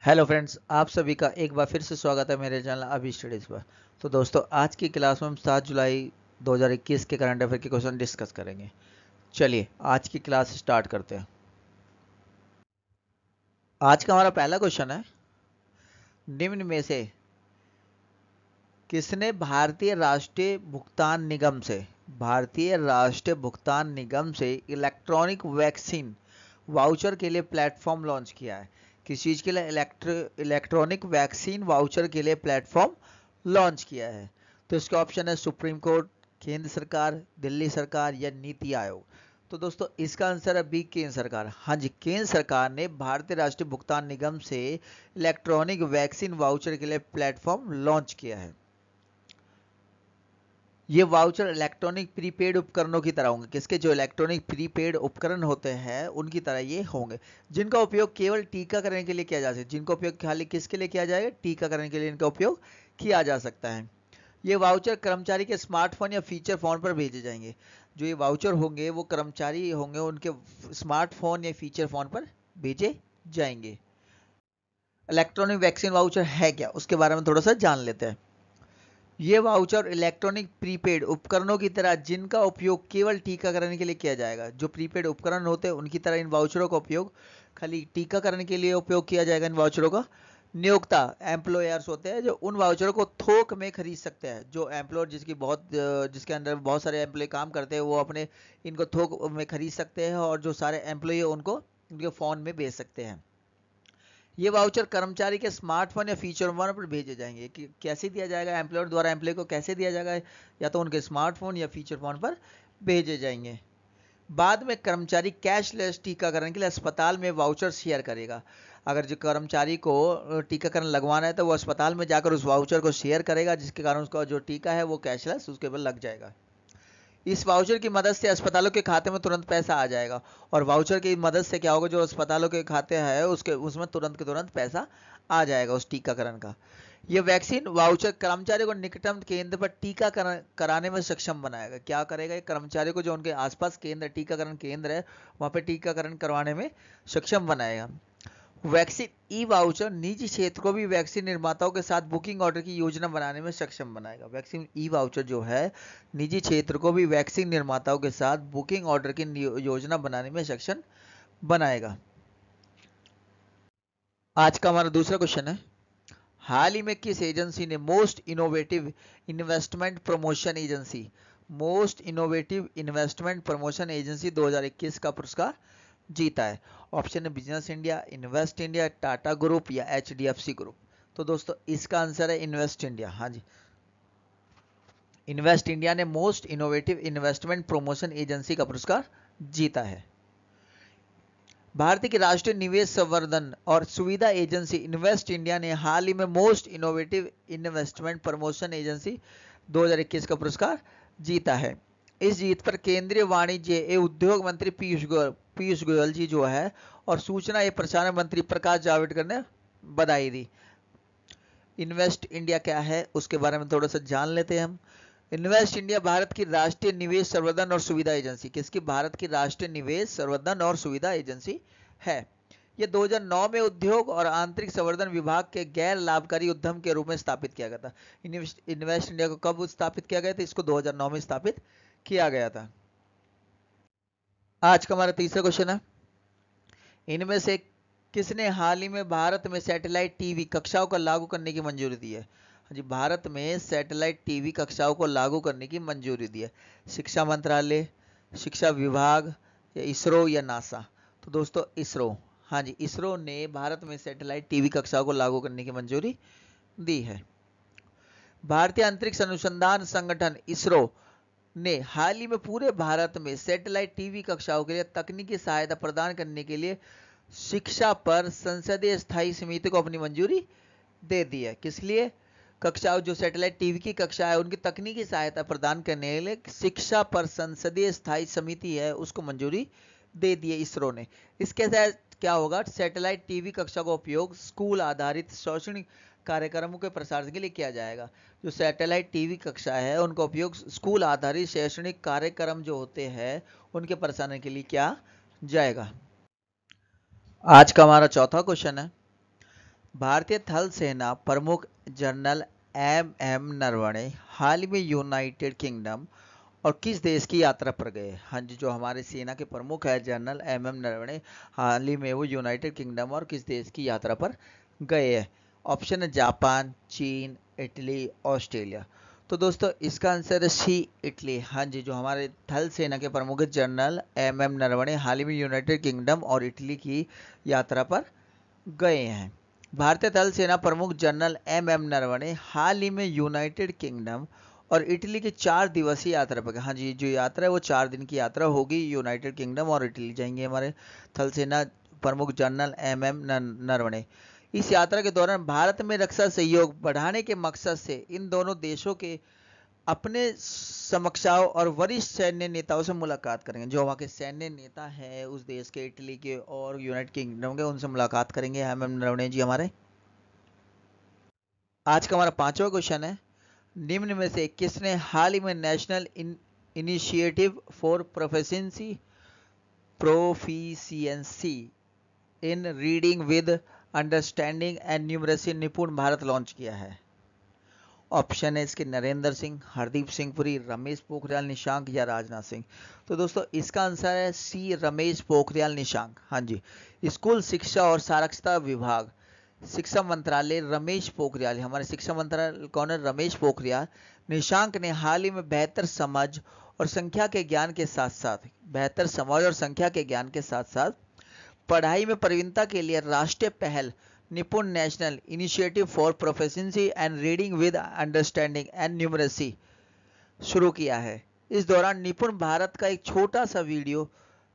Hello friends, आप सभी का एक बार फिर से स्वागत है मेरे चैनल अभी स्टडीज़ पर। तो दोस्तों, आज की क्लास में हम 7 जुलाई 2021 के करंट अफेयर के क्वेश्चन डिस्कस करेंगे। चलिए आज की क्लास स्टार्ट करते हैं। आज का हमारा पहला क्वेश्चन है, निम्न में से किसने भारतीय राष्ट्रीय भुगतान निगम से इलेक्ट्रॉनिक वैक्सीन वाउचर के लिए प्लेटफॉर्म लॉन्च किया है? किस चीज़ के लिए? इलेक्ट्रॉनिक वैक्सीन वाउचर के लिए प्लेटफॉर्म लॉन्च किया है। तो इसके ऑप्शन है सुप्रीम कोर्ट, केंद्र सरकार, दिल्ली सरकार या नीति आयोग। तो दोस्तों इसका आंसर है बी, केंद्र सरकार। हाँ जी, केंद्र सरकार ने भारतीय राष्ट्रीय भुगतान निगम से इलेक्ट्रॉनिक वैक्सीन वाउचर के लिए प्लेटफॉर्म लॉन्च किया है। ये वाउचर इलेक्ट्रॉनिक प्रीपेड उपकरणों की तरह होंगे। किसके? जो इलेक्ट्रॉनिक प्रीपेड उपकरण होते हैं उनकी तरह ये होंगे, जिनका उपयोग केवल टीकाकरण के लिए किया जा सकता है। जिनका उपयोग खाली किसके लिए किया जाएगा? टीकाकरण के लिए इनका उपयोग किया जा सकता है। ये वाउचर कर्मचारी के स्मार्टफोन या फीचर फोन पर भेजे जाएंगे। जो ये वाउचर होंगे वो कर्मचारी होंगे उनके स्मार्टफोन या फीचर फोन पर भेजे जाएंगे। इलेक्ट्रॉनिक वैक्सीन वाउचर है क्या, उसके बारे में थोड़ा सा जान लेते हैं। ये वाउचर इलेक्ट्रॉनिक प्रीपेड उपकरणों की तरह जिनका उपयोग केवल टीकाकरण के लिए किया जाएगा। जो प्रीपेड उपकरण होते हैं उनकी तरह इन वाउचरों का उपयोग खाली टीकाकरण के लिए उपयोग किया जाएगा। इन वाउचरों का नियोक्ता एम्प्लॉयर्स होते हैं जो उन वाउचरों को थोक में खरीद सकते हैं। जो एम्प्लॉयर जिसके अंदर बहुत सारे एम्प्लॉय काम करते हैं वो अपने इनको थोक में खरीद सकते हैं और जो सारे एम्प्लॉय उनको उनके फ़ोन में भेज सकते हैं। ये वाउचर कर्मचारी के स्मार्टफोन या फीचर फोन पर भेजे जाएंगे। कि कैसे दिया जाएगा? एम्प्लॉयर द्वारा एम्प्लॉय को कैसे दिया जाएगा? या तो उनके स्मार्टफोन या फीचर फोन पर भेजे जाएंगे। बाद में कर्मचारी कैशलेस टीकाकरण के लिए अस्पताल में वाउचर शेयर करेगा। अगर जो कर्मचारी को टीकाकरण लगवाना है तो वो अस्पताल में जाकर उस वाउचर को शेयर करेगा, जिसके कारण उसका जो टीका है वो कैशलेस उसके ऊपर लग जाएगा। इस वाउचर की मदद से अस्पतालों के खाते में तुरंत पैसा आ जाएगा। और वाउचर की मदद से क्या होगा? जो अस्पतालों के खाते हैं उसमें तुरंत के तुरंत पैसा आ जाएगा उस टीकाकरण का। ये वैक्सीन वाउचर कर्मचारी को निकटतम केंद्र पर टीकाकरण कराने में सक्षम बनाएगा। क्या करेगा? ये कर्मचारी को जो उनके आसपास केंद्र टीकाकरण केंद्र है वहां पर टीकाकरण करवाने में सक्षम बनाएगा। वैक्सीन ई वाउचर निजी क्षेत्र को भी वैक्सीन निर्माताओं के साथ बुकिंग ऑर्डर की योजना बनाने में सक्षम बनाएगा। वैक्सीन ई वाउचर जो है निजी क्षेत्र को भी वैक्सीन निर्माताओं के साथ बुकिंग ऑर्डर की योजना बनाने में सक्षम बनाएगा। आज का हमारा दूसरा क्वेश्चन है, हाल ही में किस एजेंसी ने most innovative investment promotion agency 2021 का पुरस्कार जीता है? ऑप्शन है business India, invest India, Tata group या एचडीएफसी ग्रुप। तो दोस्तों इसका आंसर है इन्वेस्ट इंडिया। हाँ जी, इन्वेस्ट इंडिया ने most innovative investment promotion agency का पुरस्कार जीता है। भारतीय की राष्ट्रीय निवेश संवर्धन और सुविधा एजेंसी इन्वेस्ट इंडिया ने हाल ही में most innovative investment promotion agency 2021 का पुरस्कार जीता है। इस जीत पर केंद्रीय वाणिज्य एवं उद्योग मंत्री पीयूष गोयल जी जो है और सूचना एवं प्रसारण मंत्री प्रकाश जावड़ेकर ने बधाई दी। इन्वेस्ट इंडिया क्या है उसके बारे में थोड़ा सा जान लेते हैं हम। इन्वेस्ट इंडिया भारत की राष्ट्रीय निवेश संवर्धन और सुविधा एजेंसी, किसकी? भारत की राष्ट्रीय निवेश संवर्धन और सुविधा एजेंसी है। यह 2009 में उद्योग और आंतरिक संवर्धन विभाग के गैर लाभकारी उद्यम के रूप में स्थापित किया गया था। इन्वेस्ट इंडिया को कब स्थापित किया गया था? इसको 2009 में स्थापित किया गया था। आज का हमारा तीसरा क्वेश्चन है, इनमें से किसने हाल ही में भारत में सैटेलाइट टीवी कक्षाओं को लागू करने की मंजूरी दी है? जी, भारत में सैटेलाइट टीवी कक्षाओं को लागू करने की मंजूरी दी है। शिक्षा मंत्रालय, शिक्षा विभाग या इसरो या नासा? तो दोस्तों इसरो। हाँ जी, इसरो ने भारत में सैटेलाइट टीवी कक्षाओं को लागू करने की मंजूरी दी है। भारतीय अंतरिक्ष अनुसंधान संगठन इसरो ने हाल ही में पूरे भारत में सैटेलाइट टीवी कक्षाओं के लिए तकनीकी सहायता प्रदान करने के लिए शिक्षा पर संसदीय स्थायी समिति को अपनी मंजूरी दे दी है। किस लिए? कक्षाओं जो सैटेलाइट टीवी की कक्षा है उनकी तकनीकी सहायता प्रदान करने के लिए शिक्षा पर संसदीय स्थायी समिति है उसको मंजूरी दे दी है इसरो ने। इसके तहत क्या होगा? सैटेलाइट टीवी कक्षा का उपयोग स्कूल आधारित शैक्षणिक कार्यक्रमों के प्रसारण के लिए किया जाएगा। जो सैटेलाइट टीवी कक्षा है उनका उपयोग स्कूल आधारित शैक्षणिक कार्यक्रम जो होते हैं उनके प्रसारण के लिए किया जाएगा। आज का हमारा चौथा क्वेश्चन है, भारतीय थल सेना प्रमुख जनरल एम नरवणे हाल ही में यूनाइटेड किंगडम और किस देश की यात्रा पर गए? हाँ जी, जो हमारे सेना के प्रमुख है जनरल एम नरवणे, हाल ही में वो यूनाइटेड किंगडम और किस देश की यात्रा पर गए हैं? ऑप्शन है जापान, चीन, इटली, ऑस्ट्रेलिया। तो दोस्तों इसका आंसर है सी, इटली। हाँ जी, जो हमारे थल सेना के प्रमुख जनरल एम नरवणे हाल ही में यूनाइटेड किंगडम और इटली की यात्रा पर गए हैं। भारतीय थल सेना प्रमुख जनरल एम नरवणे हाल ही में यूनाइटेड किंगडम और इटली की 4 दिवसीय यात्रा पर। हाँ जी, जो यात्रा है वो 4 दिन की यात्रा होगी। यूनाइटेड किंगडम और इटली जाएंगे हमारे थल सेना प्रमुख जनरल एम नरवणे। इस यात्रा के दौरान भारत में रक्षा सहयोग बढ़ाने के मकसद से इन दोनों देशों के अपने समकक्षाओं और वरिष्ठ सैन्य नेताओं से मुलाकात करेंगे। जो वहाँ के सैन्य नेता है उस देश के, इटली के और यूनाइटेड किंगडम के, उनसे मुलाकात करेंगे एम नरवणे जी हमारे। आज का हमारा 5वां क्वेश्चन है, निम्न में से किसने हाल ही में national initiative for proficiency in reading with understanding and numeracy निपुण भारत लॉन्च किया है? ऑप्शन है इसके नरेंद्र सिंह, हरदीप सिंह पुरी, रमेश पोखरियाल निशांक या राजनाथ सिंह। तो दोस्तों इसका आंसर है सी, रमेश पोखरियाल निशांक। हाँ जी, स्कूल शिक्षा और साक्षरता विभाग, शिक्षा मंत्रालय, रमेश पोखरियाल, हमारे शिक्षा मंत्रालय कौन है? रमेश पोखरियाल निशांक ने हाल ही में बेहतर समझ और संख्या के ज्ञान के साथ साथ पढ़ाई में प्रवीणता के लिए राष्ट्रीय पहल निपुण national initiative for proficiency and reading with understanding and numeracy शुरू किया है। इस दौरान निपुण भारत का एक छोटा सा वीडियो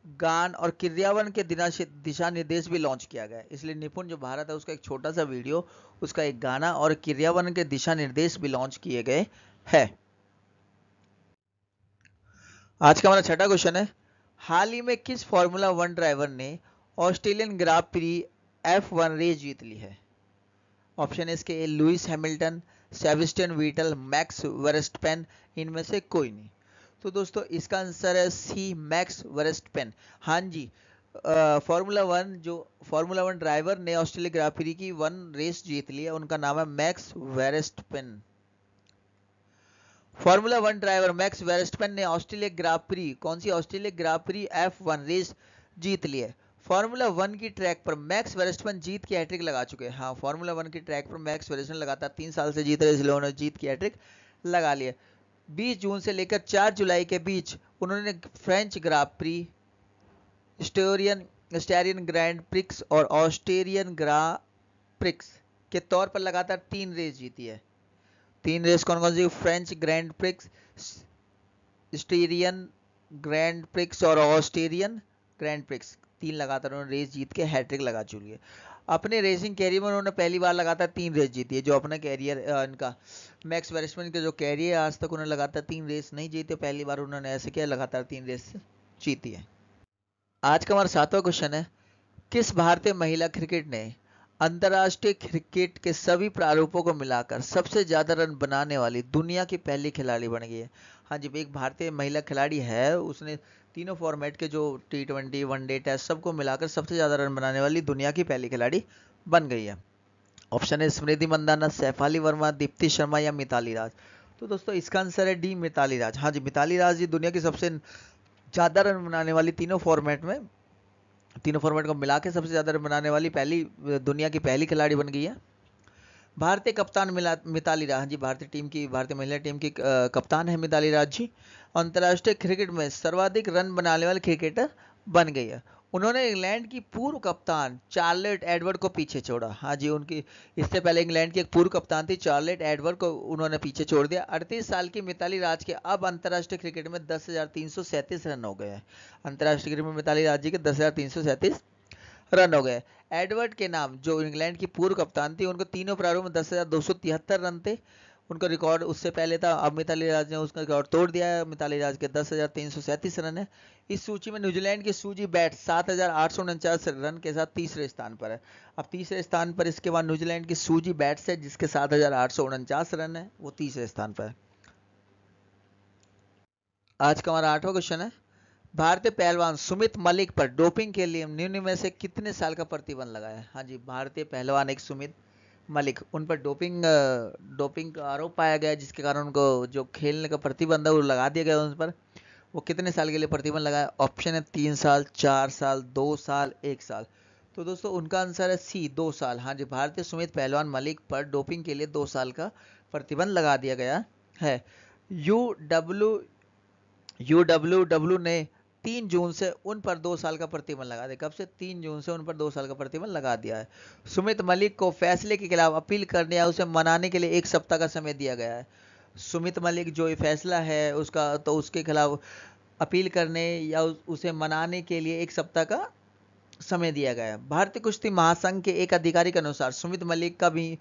गान और क्रियावन के दिशा निर्देश भी लॉन्च किया गया है। इसलिए निपुण जो भारत है उसका एक छोटा सा वीडियो, उसका एक गाना और क्रियावन के दिशा निर्देश भी लॉन्च किए गए हैं। आज का हमारा 6वां क्वेश्चन है, हाल ही में किस फॉर्मूला 1 ड्राइवर ने Australian grand prix F1 race जीत ली है? ऑप्शन है इसके A, Lewis Hamilton, Sebastian Vettel, Max Verstappen, इनमें से कोई नहीं। तो दोस्तों इसका आंसर है सी, मैक्स वर्स्टपेन। हाँ जी, फॉर्मूला वन ड्राइवर ने ऑस्ट्रेलिया ग्रां प्री की 1 रेस जीत ली है, उनका नाम है मैक्स वर्स्टपेन। फॉर्मूला 1 ड्राइवर मैक्स वर्स्टपेन ने ऑस्ट्रेलिया ग्रां प्री, कौन सी? ऑस्ट्रेलिया ग्रां प्री F1 रेस जीत ली है। फॉर्मूला 1 की ट्रैक पर मैक्स वर्स्टपेन जीत की हैट्रिक लगा चुके हैं। हाँ, फॉर्मूला 1 की ट्रैक पर मैक्स वर्स्टपेन लगातार 3 साल से जीत रहे, इसलिए उन्होंने जीत की हैट्रिक लगा ली है। 20 जून से लेकर 4 जुलाई के बीच उन्होंने फ्रेंच ग्रां प्री, स्टेरियन ग्रैंड प्रिक्स और ऑस्ट्रेलियन ग्रां प्रिक्स के तौर पर लगातार 3 रेस जीती है। 3 रेस कौन कौन सी? French grand prix, Styrian grand prix और ऑस्ट्रेलियन ग्रैंड प्रिक्स, 3 लगातार उन्होंने रेस जीत के हैट्रिक लगा चुकी है। अपने रेसिंग कैरियर में उन्होंने पहली बार लगातार 3 रेस जीती है। जो अपना कैरियर इनका मैक्स वर्स्टपेन का जो कैरियर आज तक उन्होंने लगातार 3 रेस नहीं जीते, पहली बार उन्होंने ऐसे किया, लगातार 3 रेस जीती है। आज का हमारा 7वां क्वेश्चन है, किस भारतीय महिला क्रिकेट ने अंतर्राष्ट्रीय क्रिकेट के सभी प्रारूपों को मिलाकर सबसे ज्यादा रन बनाने वाली दुनिया की पहली खिलाड़ी बन गई है? हाँ जी, एक भारतीय महिला खिलाड़ी है, उसने तीनों फॉर्मेट के जो T20, वनडे, टेस्ट सबको मिलाकर सबसे ज्यादा रन बनाने वाली दुनिया की पहली खिलाड़ी बन गई है। ऑप्शन है स्मृति मंदाना, सैफाली वर्मा, दीप्ति शर्मा या मिताली राज। तो दोस्तों इसका आंसर है डी, मिताली राज। हाँ जी, मिताली राज जी दुनिया की सबसे ज्यादा रन बनाने वाली तीनों फॉर्मेट को मिला के सबसे ज्यादा रन बनाने वाली दुनिया की पहली खिलाड़ी बन गई है। भारतीय कप्तान मिताली राज जी, भारतीय महिला टीम की कप्तान है मिताली राज जी। अंतर्राष्ट्रीय क्रिकेट में सर्वाधिक रन बनाने वाले क्रिकेटर बन गई है। उन्होंने इंग्लैंड की पूर्व कप्तान चार्लेट एडवर्ड को पीछे छोड़ा। हाँ जी, उनकी इससे पहले इंग्लैंड की एक पूर्व कप्तान थी चार्लेट एडवर्ड को उन्होंने पीछे छोड़ दिया। 38 साल की मिताली राज के अब अंतर्राष्ट्रीय क्रिकेट में 10,337 रन हो गए हैं। अंतर्राष्ट्रीय क्रिकेट में मिताली राज जी के 10,337 रन हो गए। एडवर्ड के नाम, जो इंग्लैंड की पूर्व कप्तान थी, उनको तीनों प्रारूप में 10,273 रन थे, उनका रिकॉर्ड उससे पहले था। अब मिताली राज ने उसका रिकॉर्ड तोड़ दिया है, मिताली राज के 10,337 रन है। इस सूची में न्यूजीलैंड की सूजी बैट 7,849 रन के साथ तीसरे स्थान पर है। अब तीसरे स्थान पर इसके बाद न्यूजीलैंड की सूजी बैट्स है जिसके 7,849 रन है, वो तीसरे स्थान पर है। आज का हमारा 8वां क्वेश्चन है, भारतीय पहलवान सुमित मलिक पर डोपिंग के लिए निम्न में से कितने साल का प्रतिबंध लगाया है? हाँ जी, भारतीय पहलवान एक सुमित मलिक, उन पर डोपिंग का आरोप पाया गया, जिसके कारण उनको जो खेलने का प्रतिबंध है वो लगा दिया गया उन पर। वो कितने साल के लिए प्रतिबंध लगाया? ऑप्शन है 3 साल, 4 साल, 2 साल, 1 साल। तो दोस्तों उनका आंसर है सी, 2 साल। हाँ जी, भारतीय सुमित पहलवान मलिक पर डोपिंग के लिए 2 साल का प्रतिबंध लगा दिया गया है। यूडब्ल्यूडब्ल्यू ने 3 जून से उन पर 2 साल का प्रतिबंध लगा दिया। कब से? 3 जून से उन पर 2 साल का प्रतिबंध लगा दिया है। सुमित मलिक को फैसले के खिलाफ अपील करने या उसे मनाने के लिए 1 सप्ताह का समय दिया गया है। सुमित मलिक जो ये फैसला है उसका, तो उसके खिलाफ अपील करने या उसे मनाने के लिए 1 सप्ताह का समय दिया गया है। भारतीय कुश्ती महासंघ के एक अधिकारी के अनुसार सुमित मलिक का भी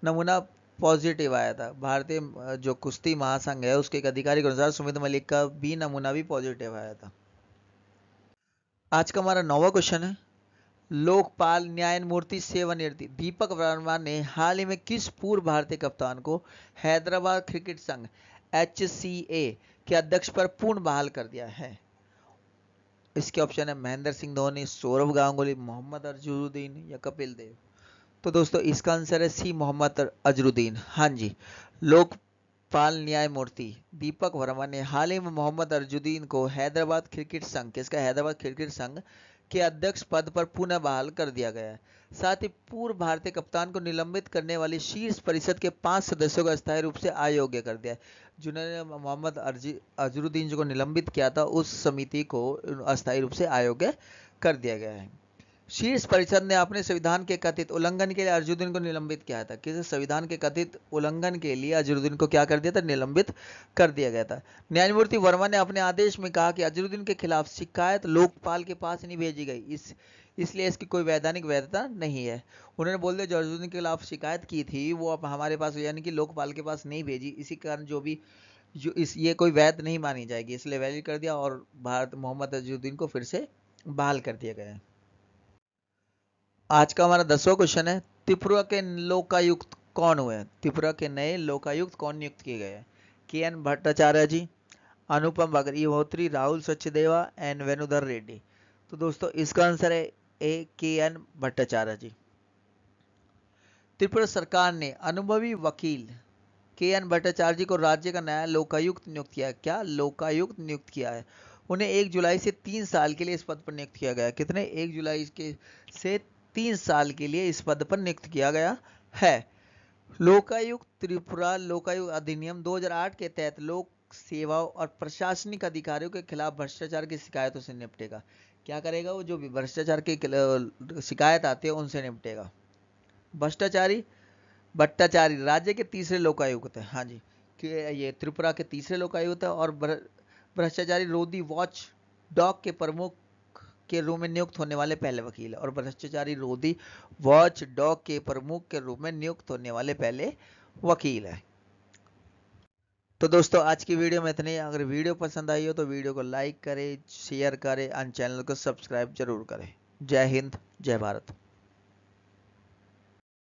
नमूना पॉजिटिव आया था। भारतीय जो कुश्ती महासंघ है उसके एक अधिकारी के अनुसार सुमित मलिक का भी नमूना भी पॉजिटिव आया था। आज का हमारा 9वां क्वेश्चन है, लोकपाल न्यायमूर्ति सेवानिवृत्त दीपक वर्मा ने हाल ही में किस पूर्व भारतीय कप्तान को हैदराबाद क्रिकेट संघ HCA के अध्यक्ष पर पूर्ण बहाल कर दिया है? इसके ऑप्शन है महेंद्र सिंह धोनी, सौरव गांगुली, मोहम्मद अजहरुद्दीन या कपिल देव। तो दोस्तों इसका आंसर है सी, मोहम्मद अजहरुद्दीन। हाँ जी, लोकपाल न्यायमूर्ति दीपक वर्मा ने हाल ही में मोहम्मद अजहरुद्दीन को हैदराबाद क्रिकेट संघ, किसका? हैदराबाद क्रिकेट संघ के अध्यक्ष पद पर पुनः बहाल कर दिया गया है। साथ ही पूर्व भारतीय कप्तान को निलंबित करने वाली शीर्ष परिषद के 5 सदस्यों को अस्थायी रूप से अयोग्य कर दिया है। जिन्होंने मोहम्मद अजहरुद्दीन को निलंबित किया था उस समिति को अस्थायी रूप से अयोग्य कर दिया गया है। शीर्ष परिषद ने अपने संविधान के कथित उल्लंघन के लिए अजहरुद्दीन को निलंबित किया था। किसी संविधान के कथित उल्लंघन के लिए अजहरुद्दीन को क्या कर दिया था? निलंबित कर दिया गया था। न्यायमूर्ति वर्मा ने अपने आदेश में कहा कि अजहरुद्दीन के खिलाफ शिकायत लोकपाल के पास नहीं भेजी गई, इसलिए इसकी कोई वैधानिक वैधता नहीं है। उन्होंने बोल दिया जो अजहरुद्दीन के खिलाफ शिकायत की थी वो अब हमारे पास, यानी कि लोकपाल के पास नहीं भेजी, इसी कारण ये कोई वैध नहीं मानी जाएगी, इसलिए वैलिड कर दिया और मोहम्मद अजहरुद्दीन को फिर से बहाल कर दिया गया है। आज का हमारा 10वां क्वेश्चन है, त्रिपुरा के लोकायुक्त कौन हुए? त्रिपुरा के नए लोकायुक्त कौन नियुक्त किए गए? KN Bhattacharya ji, Anupam Agnihotri, Rahul Sachdeva and Venudhar Reddy. तो दोस्तों इसका आंसर है ए, KN भट्टाचार्य जी। त्रिपुरा सरकार ने अनुभवी वकील KN भट्टाचार्य जी को राज्य का नया लोकायुक्त नियुक्त किया। क्या? लोकायुक्त नियुक्त किया है। उन्हें 1 जुलाई से 3 साल के लिए इस पद पर नियुक्त किया गया। कितने? 1 जुलाई से 3 साल के लिए इस पद पर नियुक्त किया गया है। लोकायुक्त त्रिपुरा लोकायुक्त अधिनियम 2008 के तहत लोक सेवाओं और प्रशासनिक अधिकारियों के खिलाफ भ्रष्टाचार की शिकायतों से निपटेगा। क्या करेगा? वो जो भी भ्रष्टाचार की शिकायत आती है उनसे निपटेगा। भट्टाचार्य राज्य के तीसरे लोकायुक्त है। हाँ जी, कि ये त्रिपुरा के तीसरे लोकायुक्त है और भ्रष्टाचारी रोधी वॉच डॉग के प्रमुख के रूप में नियुक्त होने वाले पहले वकील है। और भ्रष्टाचारी रोधी वॉच डॉग के प्रमुख के रूप में नियुक्त होने वाले पहले वकील है। तो दोस्तों आज की वीडियो में इतने ही। अगर वीडियो पसंद आई हो तो वीडियो को लाइक करें, शेयर करें और चैनल को सब्सक्राइब जरूर करें। जय हिंद, जय भारत।